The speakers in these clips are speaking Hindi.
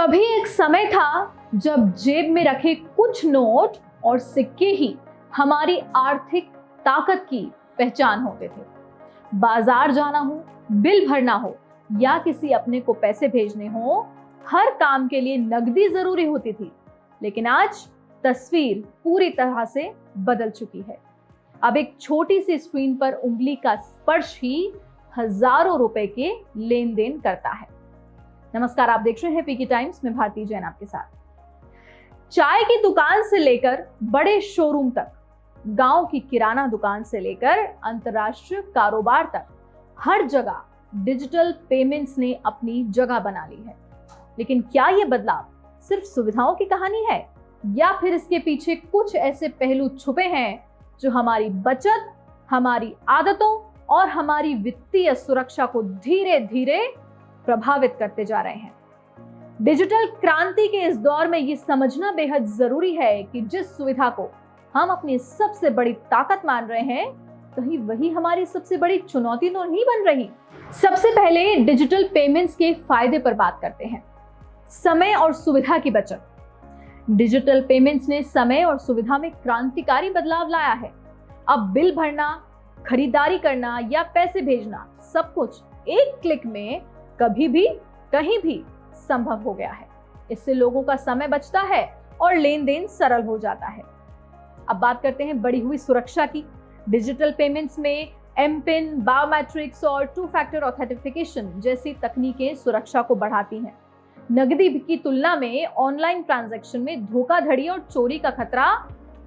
कभी एक समय था जब जेब में रखे कुछ नोट और सिक्के ही हमारी आर्थिक ताकत की पहचान होते थे। बाजार जाना हो, बिल भरना हो या किसी अपने को पैसे भेजने हो, हर काम के लिए नकदी जरूरी होती थी। लेकिन आज तस्वीर पूरी तरह से बदल चुकी है। अब एक छोटी सी स्क्रीन पर उंगली का स्पर्श ही हजारों रुपए के लेन देन करता है। नमस्कार, आप देख रहे हैं पीकी टाइम्स में भारती जैन आपके साथ। चाय की दुकान से लेकर बड़े शोरूम तक, गांव की किराना दुकान से लेकर अंतर्राष्ट्रीय कारोबार तक, हर जगह डिजिटल पेमेंट्स ने अपनी जगह बना ली है। लेकिन क्या यह बदलाव सिर्फ सुविधाओं की कहानी है या फिर इसके पीछे कुछ ऐसे पहलू छुपे हैं जो हमारी बचत, हमारी आदतों और हमारी वित्तीय सुरक्षा को धीरे धीरे प्रभावित करते जा रहे हैं। डिजिटल क्रांति के इस दौर में ये समझना बेहद जरूरी है कि जिस सुविधा को हम अपनी सबसे बड़ी ताकत मान रहे हैं, कहीं वही हमारी सबसे बड़ी चुनौती तो नहीं बन रही। सबसे पहले डिजिटल पेमेंट्स के फायदे पर बात करते हैं। समय और सुविधा की बचत। डिजिटल पेमेंट्स ने समय और सुविधा में क्रांतिकारी बदलाव लाया है। अब बिल भरना, खरीदारी करना या पैसे भेजना, सब कुछ एक क्लिक में कभी भी कहीं भी संभव हो गया है। इससे लोगों का समय बचता है और लेन देन सरल हो जाता है। अब बात करते हैं बढ़ी हुई सुरक्षा की। डिजिटल पेमेंट्स में एमपिन, बायोमेट्रिक्स और टू फैक्टर ऑथेंटिफिकेशन जैसी तकनीकें सुरक्षा को बढ़ाती हैं। नकदी की तुलना में ऑनलाइन ट्रांजैक्शन में धोखाधड़ी और चोरी का खतरा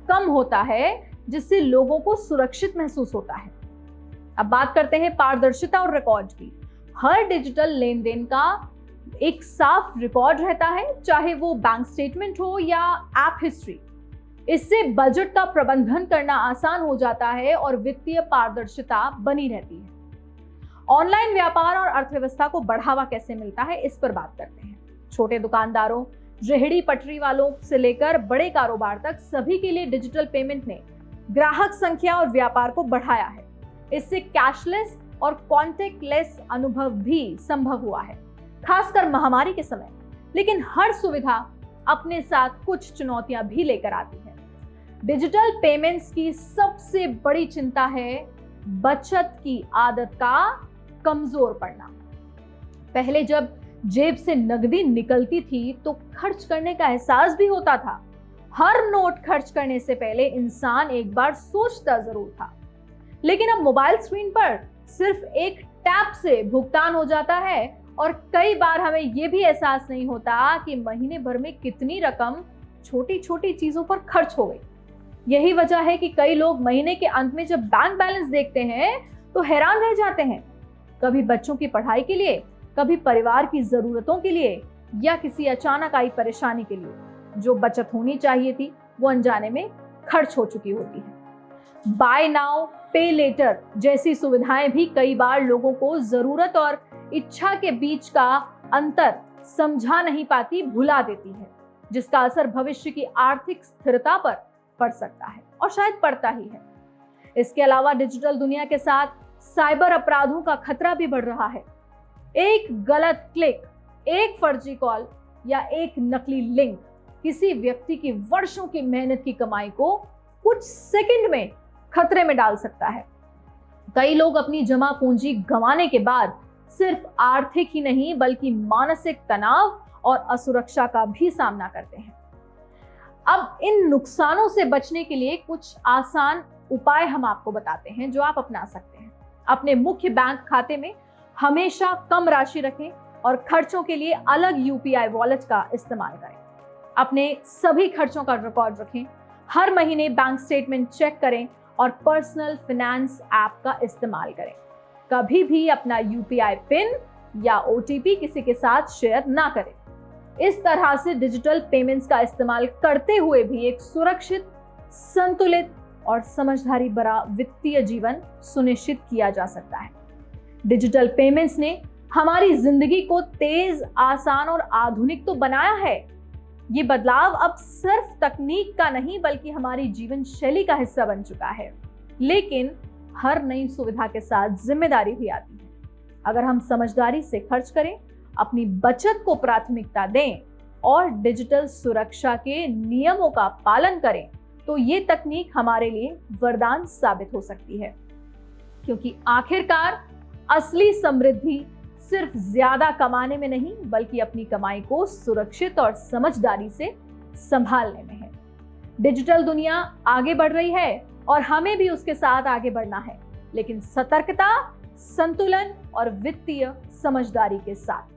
कम होता है, जिससे लोगों को सुरक्षित महसूस होता है। अब बात करते हैं पारदर्शिता और रिकॉर्ड की। हर डिजिटल लेन देन का एक साफ रिकॉर्ड रहता है, चाहे वो बैंक स्टेटमेंट हो या ऐप हिस्ट्री। इससे बजट का प्रबंधन करना आसान हो जाता है और वित्तीय पारदर्शिता बनी रहती है। ऑनलाइन व्यापार और अर्थव्यवस्था को बढ़ावा कैसे मिलता है, इस पर बात करते हैं। छोटे दुकानदारों, रेहड़ी पटरी वालों से लेकर बड़े कारोबार तक सभी के लिए डिजिटल पेमेंट ने ग्राहक संख्या और व्यापार को बढ़ाया है। इससे कैशलेस और कॉन्टेक्टलेस अनुभव भी संभव हुआ है, खासकर महामारी के समय। लेकिन हर सुविधा अपने साथ कुछ चुनौतियां भी लेकर आती है। डिजिटल पेमेंट्स की सबसे बड़ी चिंता है बचत की आदत का कमजोर पड़ना। पहले जब जेब से नकदी निकलती थी तो खर्च करने का एहसास भी होता था। हर नोट खर्च करने से पहले इंसान एक बार सोचता जरूर था। लेकिन अब मोबाइल स्क्रीन पर सिर्फ एक टैप से भुगतान हो जाता है और कई बार हमें यह भी एहसास नहीं होता कि महीने भर में कितनी रकम छोटी छोटी चीजों पर खर्च हो गई। यही वजह है कि कई लोग महीने के अंत में जब बैंक बैलेंस देखते हैं तो हैरान रह जाते हैं। कभी बच्चों की पढ़ाई के लिए, कभी परिवार की जरूरतों के लिए या किसी अचानक आई परेशानी के लिए जो बचत होनी चाहिए थी वो अनजाने में खर्च हो चुकी होती है। बाय नाउ पे लेटर जैसी सुविधाएं भी कई बार लोगों को जरूरत और इच्छा के बीच का अंतर समझा नहीं पाती, भुला देती है, जिसका असर भविष्य की आर्थिक स्थिरता पर पड़ सकता है और शायद पड़ता ही है। इसके अलावा डिजिटल दुनिया के साथ साइबर अपराधों का खतरा भी बढ़ रहा है। एक गलत क्लिक, एक फर्जी कॉल या एक नकली लिंक किसी व्यक्ति की वर्षों की मेहनत की कमाई को कुछ सेकंड में खतरे में डाल सकता है। कई लोग अपनी जमा पूंजी गंवाने के बाद सिर्फ आर्थिक ही नहीं बल्कि मानसिक तनाव और असुरक्षा का भी सामना करते हैं। अब इन नुकसानों से बचने के लिए कुछ आसान उपाय हम आपको बताते हैं जो आप अपना सकते हैं। अपने मुख्य बैंक खाते में हमेशा कम राशि रखें और खर्चों के लिए अलग यूपीआई वॉलेट का इस्तेमाल करें। अपने सभी खर्चों का रिकॉर्ड रखें। हर महीने बैंक स्टेटमेंट चेक करें और पर्सनल फाइनेंस ऐप का इस्तेमाल करें। कभी भी अपना यूपीआई पिन या ओटीपी किसी के साथ शेयर ना करें। इस तरह से डिजिटल पेमेंट्स का इस्तेमाल करते हुए भी एक सुरक्षित, संतुलित और समझदारी भरा वित्तीय जीवन सुनिश्चित किया जा सकता है। डिजिटल पेमेंट्स ने हमारी जिंदगी को तेज, आसान और आधुनिक तो बनाया है। ये बदलाव अब सिर्फ तकनीक का नहीं बल्कि हमारी जीवन शैली का हिस्सा बन चुका है। लेकिन हर नई सुविधा के साथ जिम्मेदारी भी आती है। अगर हम समझदारी से खर्च करें, अपनी बचत को प्राथमिकता दें और डिजिटल सुरक्षा के नियमों का पालन करें तो ये तकनीक हमारे लिए वरदान साबित हो सकती है, क्योंकि आखिरकार असली समृद्धि सिर्फ ज्यादा कमाने में नहीं बल्कि अपनी कमाई को सुरक्षित और समझदारी से संभालने में है। डिजिटल दुनिया आगे बढ़ रही है और हमें भी उसके साथ आगे बढ़ना है, लेकिन सतर्कता, संतुलन और वित्तीय समझदारी के साथ।